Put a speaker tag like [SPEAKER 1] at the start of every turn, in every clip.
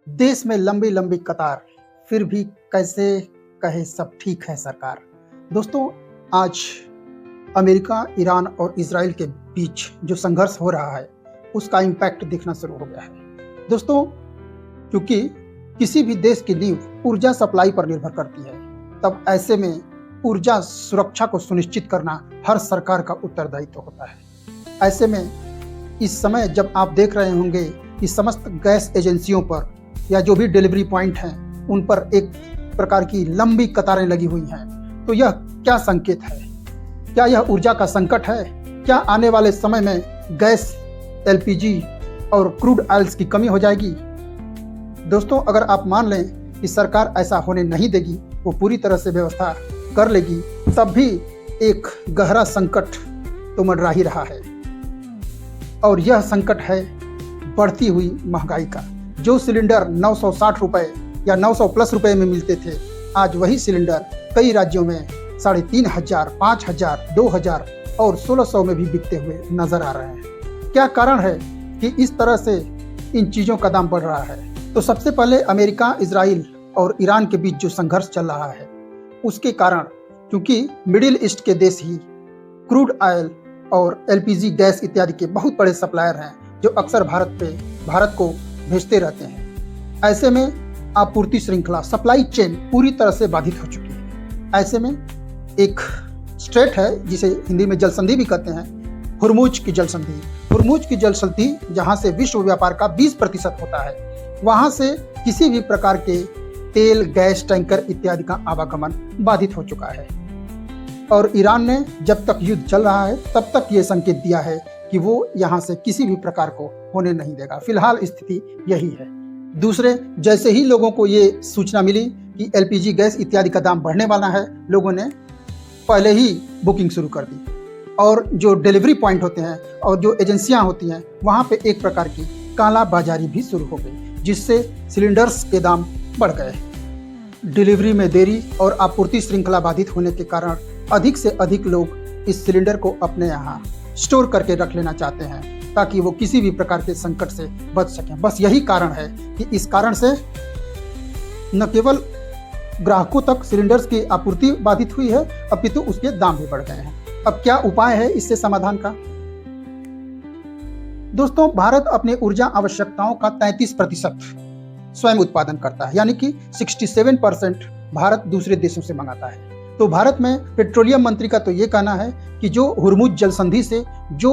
[SPEAKER 1] देश में लंबी लंबी कतार, फिर भी कैसे कहे सब ठीक है सरकार। दोस्तों, आज अमेरिका, ईरान और इजराइल के बीच जो संघर्ष हो रहा है उसका इम्पैक्ट दिखना शुरू हो गया है। दोस्तों, क्योंकि किसी भी देश की नींव ऊर्जा सप्लाई पर निर्भर करती है, तब ऐसे में ऊर्जा सुरक्षा को सुनिश्चित करना हर सरकार का उत्तरदायित्व होता है। ऐसे में इस समय जब आप देख रहे होंगे कि समस्त गैस एजेंसियों पर या जो भी डिलीवरी पॉइंट हैं उन पर एक प्रकार की लंबी कतारें लगी हुई हैं, तो यह क्या संकेत है? क्या यह ऊर्जा का संकट है? क्या आने वाले समय में गैस, एलपीजी और क्रूड ऑयल्स की कमी हो जाएगी? दोस्तों, अगर आप मान लें कि सरकार ऐसा होने नहीं देगी, वो पूरी तरह से व्यवस्था कर लेगी, तब भी एक गहरा संकट तो मंडरा ही रहा है। और यह संकट है बढ़ती हुई महंगाई का। जो सिलेंडर 960 रुपए या 900 प्लस रुपए में मिलते थे, आज वही सिलेंडर कई राज्यों में 3500, 5000, 2000 और 1600 में भी बिकते हुए नजर आ रहे हैं। क्या कारण है कि इस तरह से इन चीज़ों का दाम बढ़ रहा है? तो सबसे पहले अमेरिका, इजराइल और ईरान के बीच जो संघर्ष चल रहा है उसके कारण, क्योंकि मिडिल ईस्ट के देश ही क्रूड ऑयल और एलपीजी गैस इत्यादि के बहुत बड़े सप्लायर हैं जो अक्सर भारत को भेजते रहते हैं। ऐसे में आपूर्ति श्रृंखला, सप्लाई चेन पूरी तरह से बाधित हो चुकी है। ऐसे में एक स्ट्रेट है जिसे हिंदी में जलसंधि भी कहते हैं, हुर्मुज की जलसंधि। हुर्मुज की जलसंधि जहां से विश्व व्यापार का 20% होता है, वहां से किसी भी प्रकार के तेल, गैस टैंकर इत्यादि का आवागमन बाधित हो चुका है। और ईरान ने जब तक युद्ध चल रहा है तब तक ये संकेत दिया है कि वो यहाँ से किसी भी प्रकार को होने नहीं देगा। फिलहाल स्थिति यही है। दूसरे, जैसे ही लोगों को ये सूचना मिली कि एलपीजी गैस इत्यादि का दाम बढ़ने वाला है, लोगों ने पहले ही बुकिंग शुरू कर दी। और जो डिलीवरी पॉइंट होते हैं और जो एजेंसियां होती हैं, वहाँ पे एक प्रकार की काला बाजारी भी शुरू हो गई, जिससे सिलेंडर्स के दाम बढ़ गए। डिलीवरी में देरी और आपूर्ति श्रृंखला बाधित होने के कारण अधिक से अधिक लोग इस सिलेंडर को अपने यहाँ स्टोर करके रख लेना चाहते हैं ताकि वो किसी भी प्रकार के संकट से बच सकें। बस यही कारण है कि इस कारण से न केवल ग्राहकों तक सिलेंडर्स की आपूर्ति बाधित हुई है, अपितु उसके दाम भी बढ़ गए हैं। अब क्या उपाय है इससे समाधान का? दोस्तों, भारत अपने ऊर्जा आवश्यकताओं का 33% स्वयं उत्पादन करता है, यानी कि 67% भारत दूसरे देशों से मंगाता है। तो भारत में पेट्रोलियम मंत्री का तो ये कहना है कि जो हुर्मुज जलसंधि से जो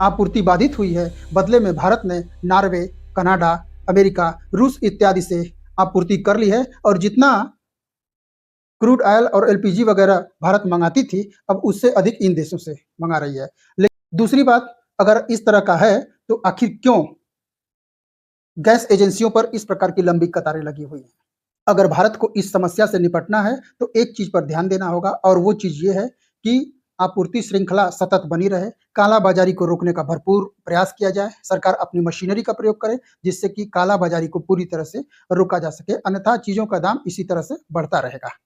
[SPEAKER 1] आपूर्ति बाधित हुई है, बदले में भारत ने नॉर्वे, कनाडा, अमेरिका, रूस इत्यादि से आपूर्ति कर ली है, और जितना क्रूड ऑयल और एलपीजी वगैरह भारत मंगाती थी, अब उससे अधिक इन देशों से मंगा रही है। लेकिन दूसरी बात, अगर इस तरह का है तो आखिर क्यों गैस एजेंसियों पर इस प्रकार की लंबी कतारें लगी हुई हैं? अगर भारत को इस समस्या से निपटना है तो एक चीज पर ध्यान देना होगा, और वो चीज ये है कि आपूर्ति श्रृंखला सतत बनी रहे, काला बाजारी को रोकने का भरपूर प्रयास किया जाए, सरकार अपनी मशीनरी का प्रयोग करे जिससे कि काला बाजारी को पूरी तरह से रोका जा सके, अन्यथा चीजों का दाम इसी तरह से बढ़ता रहेगा।